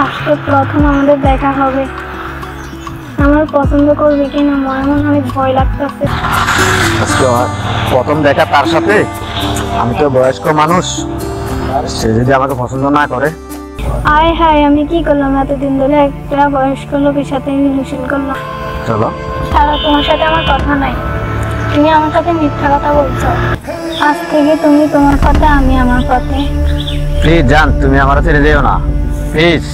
আজকে প্রথম আমাদের দেখা হবে। আমার পছন্দ করবে কিনা মনে মনে অনেক ভয় লাগতেছে। আজকে প্রথম দেখা তার সাথে, আমি তো বয়স্ক মানুষ, সে যদি আমাকে পছন্দ না করে। আয় হায়, আমি কি করলাম? এতদিন ধরে একটা বয়স্ক লোকের সাথে রিলেশন করলাম। চলো। সারা তোমার সাথে আমার কথা নাই, তুমি আমার সাথে মিথ্যা কথা বলছো। আজ থেকে তুমি তোমার পথে, আমি আমার পথে। প্লিজ জান, তুমি আমার ছেড়ে যেও না, প্লিজ।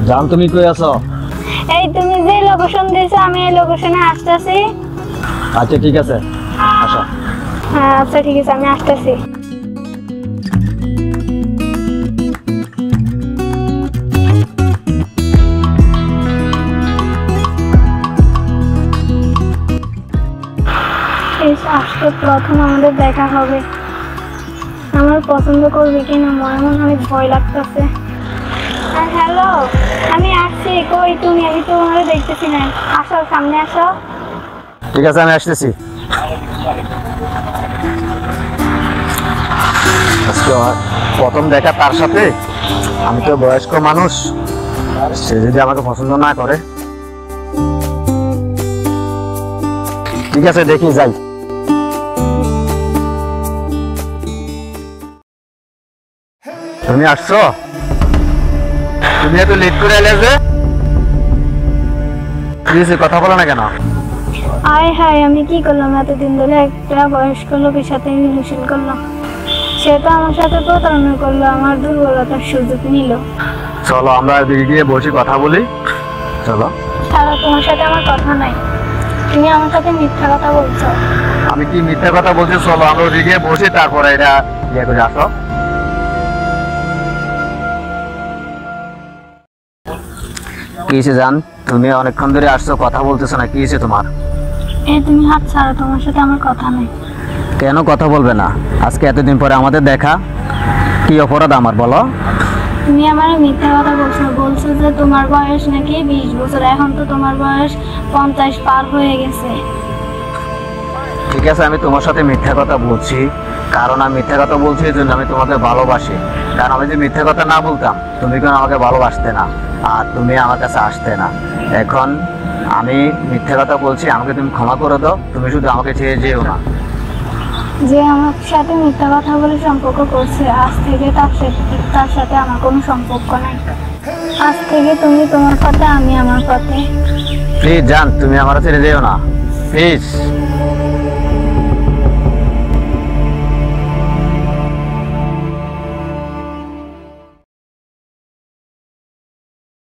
জান, তুমি কই আছো? এই তুমি যে লোকেশন দিয়েছো, আমি এই লোকেশনে আসতেছি। আচ্ছা ঠিক আছে, আসো। হ্যাঁ আচ্ছা ঠিক আছে, আমি আসতেছি। আজকে প্রথম আমাদের দেখা হবে। আমার পছন্দ করবে কিনা মনে মনে অনেক ভয় লাগতেছে। হ্যালো, আমি আসছি। কই তুমি? আমি তো তোমাকে দেখতেছি না। আসো, সামনে আসো। ঠিক আছে, আমি আসতেছি। আজকে প্রথম দেখা তার সাথে, আমি তো বয়স্ক মানুষ, সে যদি আমাকে পছন্দ না করে। ঠিক আছে, দেখি যাই। তুমি আসছো? তুমি এত লেট করে এলে যে? কথা বলো না কেন? আয় হায়, আমি কি করলাম? এতদিন ধরে একটা বয়স্ক লোকের সাথে রিলেশন করলাম। সে তো আমার সাথে প্রতারণা করলো, আমার দুর্বলতার সুযোগ নিল। চলো আমরা দিকে গিয়ে বসে কথা বলি। চলো। সারা তোমার সাথে আমার কথা নাই, তুমি আমার সাথে মিথ্যা কথা বলছো। আমি কি মিথ্যা কথা বলছি? চলো আমরা ওদিকে বসে তারপরে এটা ইয়ে করে আসো। কি হয়েছে জান? তুমি অনেকক্ষণ ধরে আসছো, কথা বলতেছো না, কি হয়েছে তোমার? তুমি হাত ছাড়ো, তোমার সাথে আমার কথা নাই। কেন কথা বলবে না? আজকে এতদিন পরে আমাদের দেখা, কি অপরাধ আমার বলো? তুমি আমার মিথ্যা কথা বলছো যে তোমার বয়স নাকি 20 বছর। এখন তো তোমার বয়স 50 পার হয়ে গেছে। ঠিক আছে, আমি তোমার সাথে মিথ্যা কথা বলছি, কারণ আমি মিথ্যা কথা বলছি এই জন্য আমি তোমাকে ভালোবাসি। কারণ আমি যদি মিথ্যা কথা না বলতাম, তুমি কেন আমাকে ভালোবাসতে না আর তুমি আমার কাছে আসতে না। এখন আমি মিথ্যা কথা বলছি, আমাকে তুমি ক্ষমা করে দাও। তুমি শুধু আমাকে ছেড়ে যেও না। যে আমার সাথে মিথ্যা কথা বলে সম্পর্ক করছে, আজ থেকে তার সাথে আমার কোনো সম্পর্ক নাই। আজ থেকে তুমি তোমার পথে, আমি আমার পথে। প্লিজ জান, তুমি আমার ছেড়ে যেও না, প্লিজ।